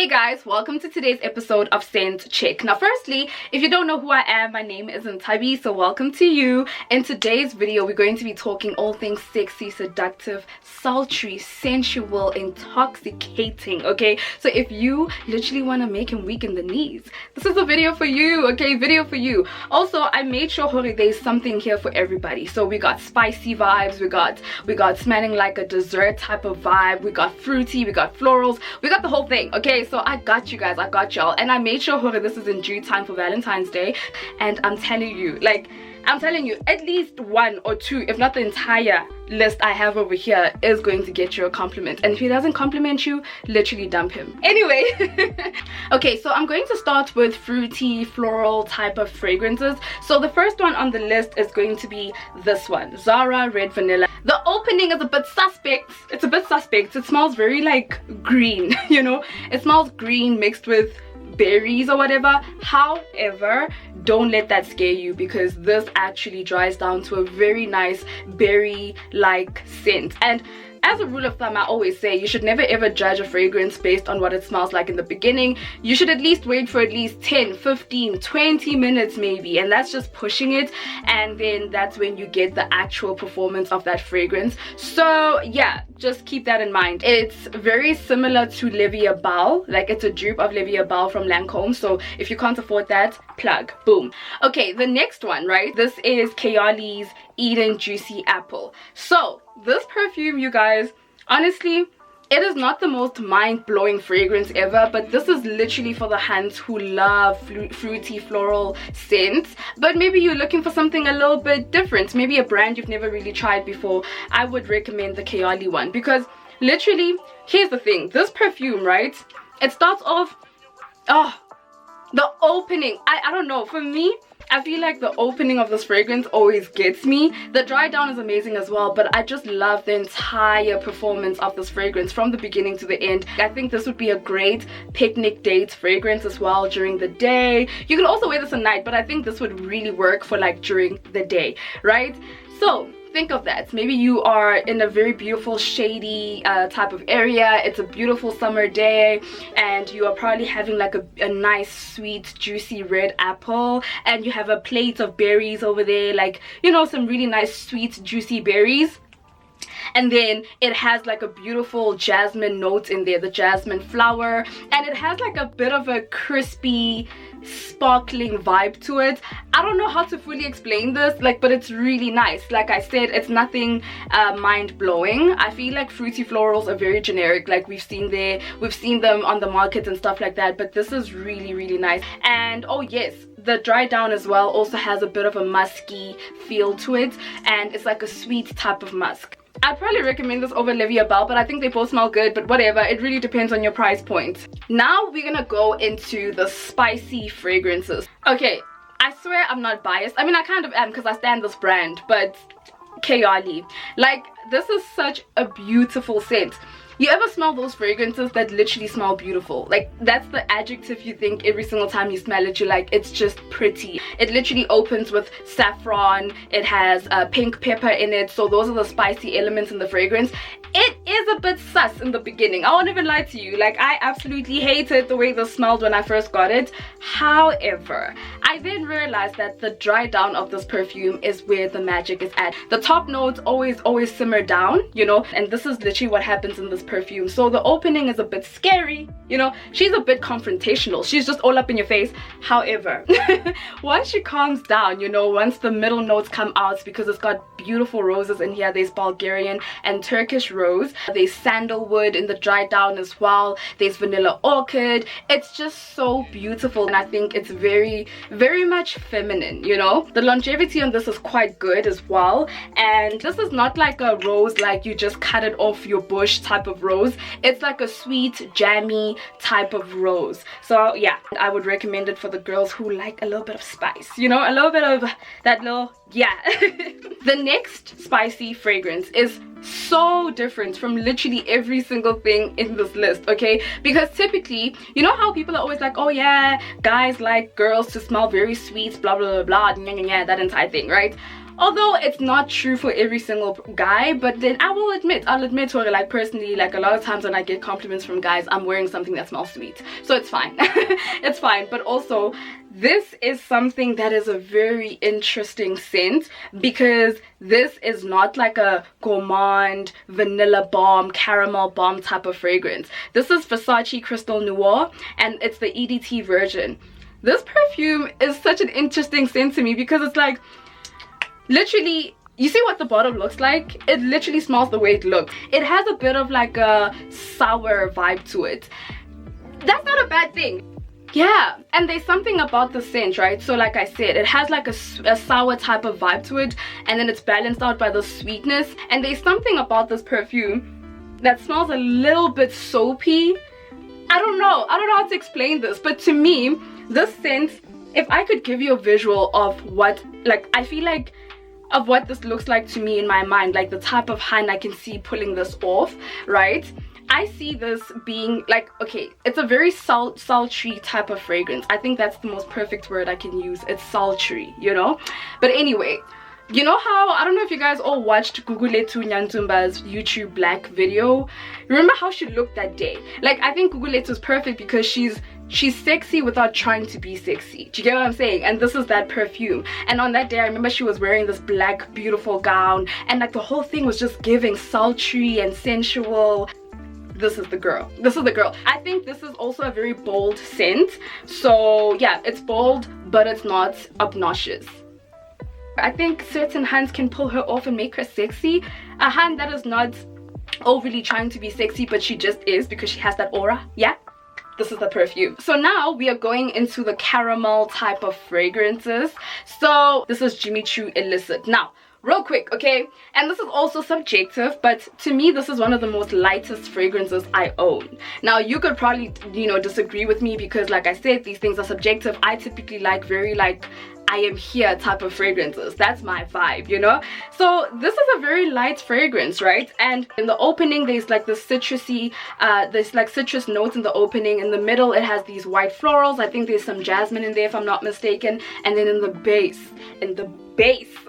Guys, welcome to today's episode of Scent Check. Now firstly, if you don't know who I am, my name is Ntabi, so welcome to you. In today's video, we're going to be talking all things sexy, seductive, sultry, sensual, intoxicating, okay? So if you literally want to make him weak in the knees, this is a video for you, okay? Video for you. Also, I made sure there's something here for everybody. So we got spicy vibes, we got smelling like a dessert type of vibe, we got fruity, we got florals, we got the whole thing, okay? So I got you guys, I got y'all, and I made sure this is in due time for Valentine's Day. And I'm telling you, at least one or two, if not the entire list I have over here, is going to get you a compliment. And if he doesn't compliment you, literally dump him. Anyway, okay, so I'm going to start with fruity, floral type of fragrances. So the first one on the list is going to be this one, Zara Red Vanilla. The opening is a bit suspect. It's a bit suspect. It smells very like green, you know? It smells green mixed with berries or whatever. However, don't let that scare you, because this actually dries down to a very nice berry like scent. And as a rule of thumb, I always say you should never ever judge a fragrance based on what it smells like in the beginning. You should at least wait for at least 10, 15, 20 minutes maybe, and that's just pushing it, and then that's when you get the actual performance of that fragrance. So yeah, just keep that in mind. It's very similar to Livia Bal, like it's a dupe of Livia Bal from Lancome. So if you can't afford that, plug, boom. Okay, the next one, right? This is Kayali's Eden Juicy Apple. So this perfume, you guys, honestly, it is not the most mind-blowing fragrance ever, but this is literally for the hands who love fruity floral scents. But maybe you're looking for something a little bit different, maybe a brand you've never really tried before. I would recommend the Kayali one, because literally, here's the thing, this perfume, right, it starts off, the opening, I don't know, for me, I feel like the opening of this fragrance always gets me. The dry down is amazing as well, but I just love the entire performance of this fragrance from the beginning to the end. I think this would be a great picnic date fragrance as well during the day. You can also wear this at night, but I think this would really work for like during the day, right? So think of that. Maybe you are in a very beautiful shady type of area. It's a beautiful summer day and you are probably having like a nice sweet juicy red apple, and you have a plate of berries over there, like, you know, some really nice sweet juicy berries. And then it has like a beautiful jasmine note in there, the jasmine flower, and it has like a bit of a crispy sparkling vibe to it. I don't know how to fully explain this, like, but it's really nice. Like I said, it's nothing mind-blowing. I feel like fruity florals are very generic, like we've seen them on the market and stuff like that, but this is really, really nice. And oh yes, the dry down as well also has a bit of a musky feel to it, and it's like a sweet type of musk. I'd probably recommend this over Livia Bal, but I think they both smell good, but whatever, it really depends on your price point. Now we're gonna go into the spicy fragrances. Okay, I swear I'm not biased. I mean, I kind of am because I stand this brand, but Kayali, like, this is such a beautiful scent. You ever smell those fragrances that literally smell beautiful? Like, that's the adjective you think every single time you smell it. You're like, it's just pretty. It literally opens with saffron. It has pink pepper in it. So those are the spicy elements in the fragrance. It is a bit sus in the beginning. I won't even lie to you. Like, I absolutely hated the way this smelled when I first got it. However, I then realized that the dry down of this perfume is where the magic is at. The top notes always simmer down, you know, and this is literally what happens in this perfume. So the opening is a bit scary, you know, she's a bit confrontational, she's just all up in your face. However, once she calms down, you know, once the middle notes come out, because it's got beautiful roses in here, there's Bulgarian and Turkish rose, there's sandalwood in the dry down as well, there's vanilla orchid. It's just so beautiful, and I think it's very, very much feminine, you know. The longevity on this is quite good as well, and this is not like a rose like you just cut it off your bush type of rose. It's like a sweet jammy type of rose. So yeah, I would recommend it for the girls who like a little bit of spice, you know, a little bit of that little, yeah. The next spicy fragrance is so different from literally every single thing in this list, okay? Because typically, you know how people are always like, oh yeah, guys like girls to smell very sweet, blah blah blah blah, that entire thing, right? although it's not true for every single guy, but then I'll admit like personally, like a lot of times when I get compliments from guys, I'm wearing something that smells sweet, so it's fine. It's fine. But also this is something that is a very interesting scent, because this is not like a gourmand vanilla bomb caramel bomb type of fragrance. This is Versace Crystal Noir, and it's the EDT version. This perfume is such an interesting scent to me because it's like, literally, you see what the bottle looks like? It literally smells the way it looks. It has a bit of like a sour vibe to it. That's not a bad thing. Yeah, and there's something about the scent, right? So like I said, it has like a sour type of vibe to it, and then it's balanced out by the sweetness. And there's something about this perfume that smells a little bit soapy. I don't know how to explain this, but to me, this scent, if I could give you a visual of what, like, I feel like of what this looks like to me in my mind, like the type of hand I can see pulling this off, right? I see this being like, okay, it's a very sultry type of fragrance. I think that's the most perfect word I can use. It's sultry, you know? But anyway, you know how, I don't know if you guys all watched Guguletu Nyantumba's YouTube Black video. Remember how she looked that day? Like, I think Guguletu is perfect because she's sexy without trying to be sexy. Do you get what I'm saying? And this is that perfume. And on that day, I remember she was wearing this black beautiful gown, and like the whole thing was just giving sultry and sensual. This is the girl. This is the girl. I think this is also a very bold scent. So yeah, it's bold, but it's not obnoxious. I think certain hands can pull her off and make her sexy. A hand that is not overly trying to be sexy, but she just is because she has that aura. Yeah, this is the perfume. So now we are going into the caramel type of fragrances. So this is Jimmy Choo Illicit. Now, real quick, okay, and this is also subjective, but to me this is one of the most lightest fragrances I own. Now you could probably, you know, disagree with me because like I said, these things are subjective. I typically like very like I am here type of fragrances. That's my vibe, you know? So this is a very light fragrance, right? And in the opening there's like this citrusy, there's like citrus notes in the opening. In the middle it has these white florals. I think there's some jasmine in there if I'm not mistaken. And then in the base,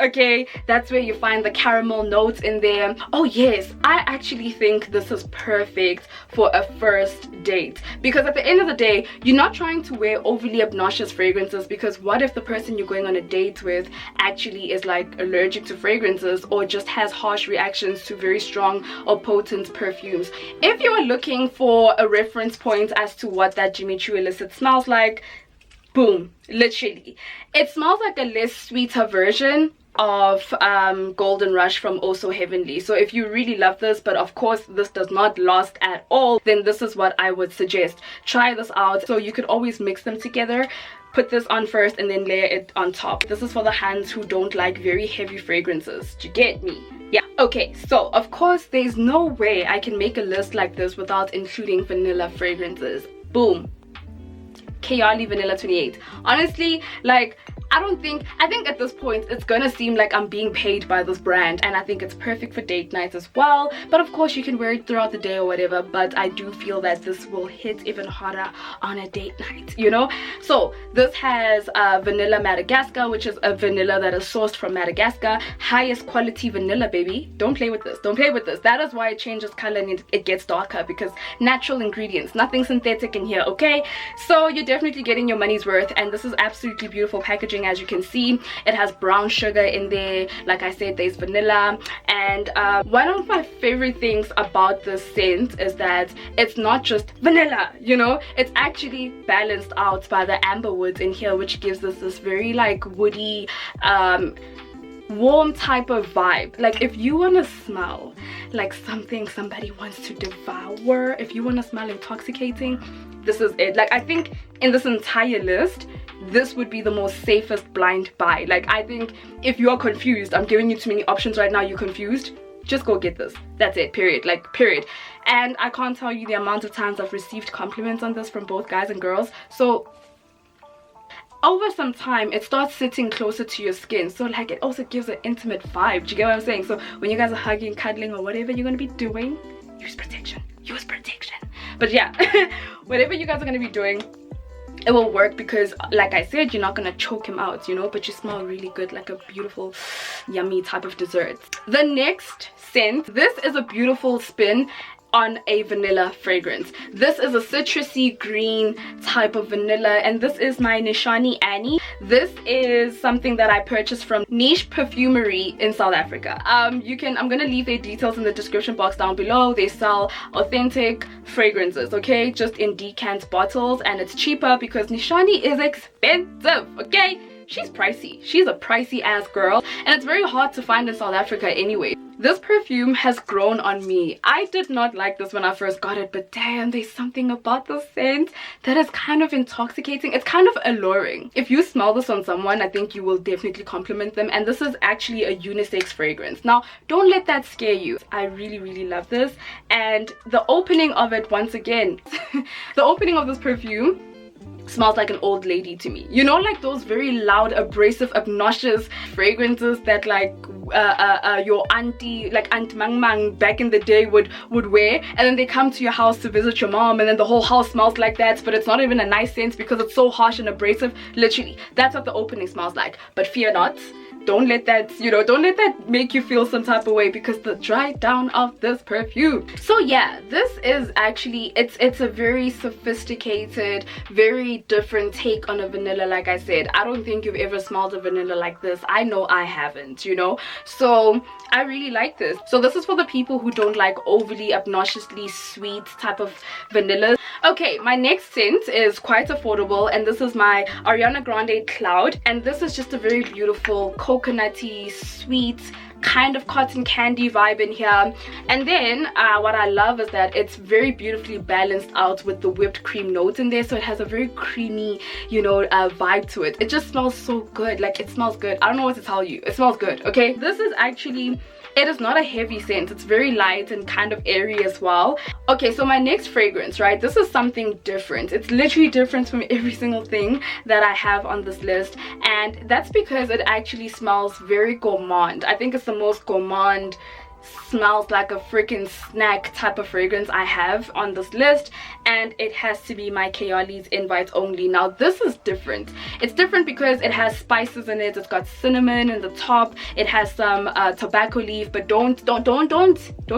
okay, that's where you find the caramel notes in there. Oh yes, I actually think this is perfect for a first date, because at the end of the day, you're not trying to wear overly obnoxious fragrances, because what if the person you're going on a date with actually is like allergic to fragrances or just has harsh reactions to very strong or potent perfumes? If you are looking for a reference point as to what that Jimmy Choo Illicit smells like, boom, literally. It smells like a less sweeter version of Golden Rush from Oh So Heavenly. So if you really love this, but of course this does not last at all, then this is what I would suggest. Try this out. So you could always mix them together. Put this on first and then layer it on top. This is for the hands who don't like very heavy fragrances. Do you get me? Yeah. Okay, so of course there's no way I can make a list like this without including vanilla fragrances. Boom. Kayali Vanilla 28. Honestly, like, I think at this point it's gonna seem like I'm being paid by this brand, and I think it's perfect for date nights as well. But of course you can wear it throughout the day or whatever, but I do feel that this will hit even harder on a date night, you know? So this has Vanilla Madagascar, which is a vanilla that is sourced from Madagascar. Highest quality vanilla, baby. Don't play with this. Don't play with this. That is why it changes color and it gets darker, because natural ingredients, nothing synthetic in here, okay? So you're definitely getting your money's worth, and this is absolutely beautiful packaging. As you can see, it has brown sugar in there. Like I said, there's vanilla. And one of my favorite things about this scent is that it's not just vanilla, you know, it's actually balanced out by the amber woods in here, which gives us this very like woody, warm type of vibe. Like if you want to smell like something somebody wants to devour, if you want to smell intoxicating, this is it. Like I think in this entire list, this would be the most safest blind buy. Like I think if you are confused, I'm giving you too many options right now, you're confused, just go get this. That's it, period. Like period. And I can't tell you the amount of times I've received compliments on this from both guys and girls. So over some time it starts sitting closer to your skin, so like it also gives an intimate vibe. Do you get what I'm saying? So when you guys are hugging, cuddling, or whatever you're gonna be doing, use protection. But yeah, whatever you guys are gonna be doing, it will work because, like I said, you're not gonna choke him out, you know, but you smell really good, like a beautiful yummy type of dessert. The next scent, this is a beautiful spin on a vanilla fragrance. This is a citrusy green type of vanilla, and this is my Nishani Ani. This is something that I purchased from Niche Perfumery in South Africa. I'm gonna leave their details in the description box down below. They sell authentic fragrances, okay, just in decant bottles, and it's cheaper because Nishani is expensive, okay. She's pricey. She's a pricey ass girl, and it's very hard to find in South Africa anyway. This perfume has grown on me. I did not like this when I first got it, but damn, there's something about the scent that is kind of intoxicating. It's kind of alluring. If you smell this on someone, I think you will definitely compliment them, and this is actually a unisex fragrance. Now, don't let that scare you. I really, really love this, and the opening of it, once again, the opening of this perfume smells like an old lady to me, you know, like those very loud, abrasive, obnoxious fragrances that like your auntie, like Aunt Mang Mang back in the day would wear, and then they come to your house to visit your mom, and then the whole house smells like that, but it's not even a nice scent because it's so harsh and abrasive. Literally, that's what the opening smells like. But fear not, don't let that, you know, don't let that make you feel some type of way, because the dry down of this perfume. So yeah, this is actually, it's a very sophisticated, very different take on a vanilla. Like I said, I don't think you've ever smelled a vanilla like this. I know I haven't, you know, so I really like this. So this is for the people who don't like overly obnoxiously sweet type of vanillas. Okay, my next scent is quite affordable, and this is my Ariana Grande Cloud, and this is just a very beautiful coconutty, sweet kind of cotton candy vibe in here. And then what I love is that it's very beautifully balanced out with the whipped cream notes in there, so it has a very creamy, you know, vibe to it. It just smells so good. Like, it smells good. I don't know what to tell you. It smells good, okay? This is actually, it is not a heavy scent. It's very light and kind of airy as well. Okay, so my next fragrance, right, this is something different. It's literally different from every single thing that I have on this list, and that's because it actually smells very gourmand. I think it's the most gourmand, smells like a freaking snack type of fragrance I have on this list, and it has to be my Kayali's Invite Only. Now this is different. It's different because it has spices in it. It's got cinnamon in the top, it has some tobacco leaf, but don't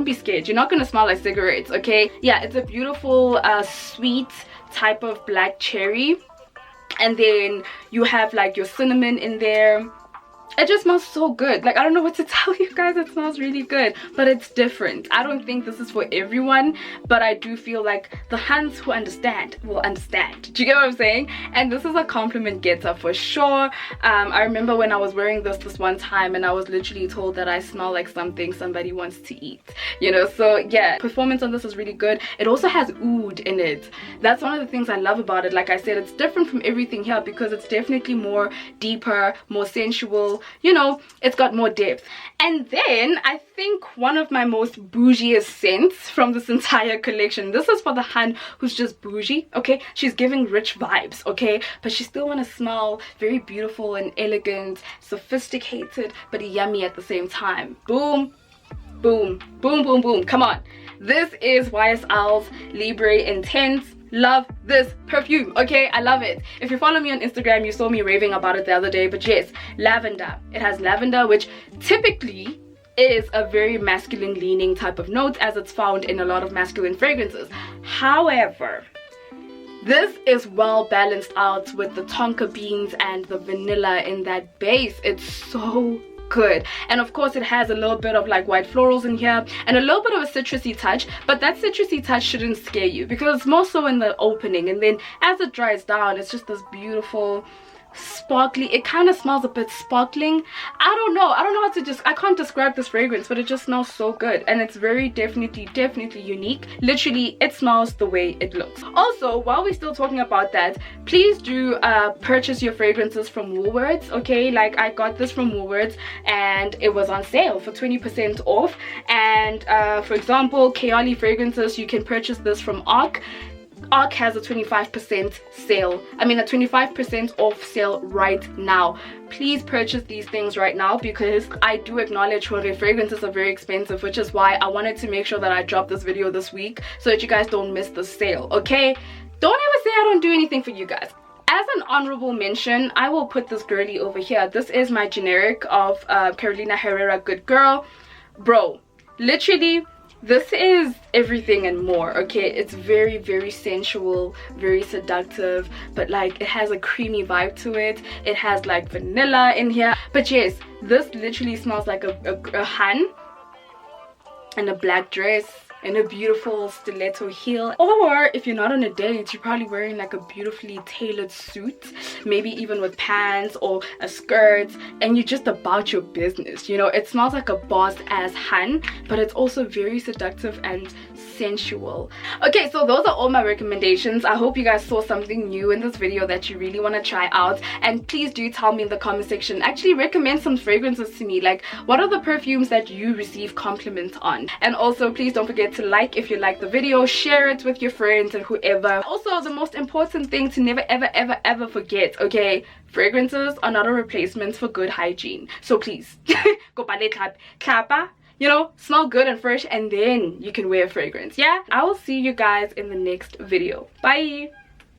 be scared. You're not gonna smell like cigarettes, okay? Yeah, it's a beautiful sweet type of black cherry, and then you have like your cinnamon in there. It just smells so good. Like, I don't know what to tell you guys. It smells really good, but it's different. I don't think this is for everyone, but I do feel like the hands who understand will understand. Do you get what I'm saying? And this is a compliment getter for sure. I remember when I was wearing this one time, and I was literally told that I smell like something somebody wants to eat, you know. So yeah, performance on this is really good. It also has oud in it. That's one of the things I love about it. Like I said, it's different from everything here because it's definitely more deeper, more sensual, you know, it's got more depth. And then I think one of my most bougiest scents from this entire collection, this is for the Han who's just bougie, okay? She's giving rich vibes, okay? But she still want to smell very beautiful and elegant, sophisticated, but yummy at the same time. Boom, boom, boom, boom, boom. Come on. This is YSL's Libre Intense. Love this perfume, okay? I love it. If you follow me on Instagram, you saw me raving about it the other day. But yes, lavender. It has lavender, which typically is a very masculine leaning type of note, as it's found in a lot of masculine fragrances. However, this is well balanced out with the tonka beans and the vanilla in that base. It's so good. And of course it has a little bit of like white florals in here and a little bit of a citrusy touch, but that citrusy touch shouldn't scare you because it's more so in the opening, and then as it dries down, it's just this beautiful sparkly, it kind of smells a bit sparkling. I don't know how to just, I can't describe this fragrance, but it just smells so good, and it's very definitely unique. Literally, it smells the way it looks. Also, while we're still talking about that, please do purchase your fragrances from Woolworths, okay? Like, I got this from Woolworths and it was on sale for 20% off. And for example, Kayali fragrances, you can purchase this from Arc. Arc has a 25% sale, I mean a 25% off sale right now. Please purchase these things right now, because I do acknowledge where fragrances are very expensive, which is why I wanted to make sure that I drop this video this week so that you guys don't miss the sale, okay? Don't ever say I don't do anything for you guys. as an honorable mention, I will put this girly over here. This is my generic of Carolina Herrera Good Girl. Bro, literally, this is everything and more. Okay, it's very, very sensual, very seductive, but like it has a creamy vibe to it. It has like vanilla in here. But yes, this literally smells like a Han in a black dress and a beautiful stiletto heel. Or if you're not on a date, you're probably wearing like a beautifully tailored suit, maybe even with pants or a skirt, and you're just about your business. You know, it smells like a boss ass Han, but it's also very seductive and sensual. Okay, so those are all my recommendations. I hope you guys saw something new in this video that you really want to try out, and please do tell me in the comment section. Actually recommend some fragrances to me. Like, what are the perfumes that you receive compliments on? And also, please don't forget to like if you like the video, share it with your friends and whoever. Also, the most important thing to never ever forget, okay, fragrances are not a replacement for good hygiene. So please go pale clapa, you know, smell good and fresh, and then you can wear a fragrance. Yeah, I will see you guys in the next video. Bye.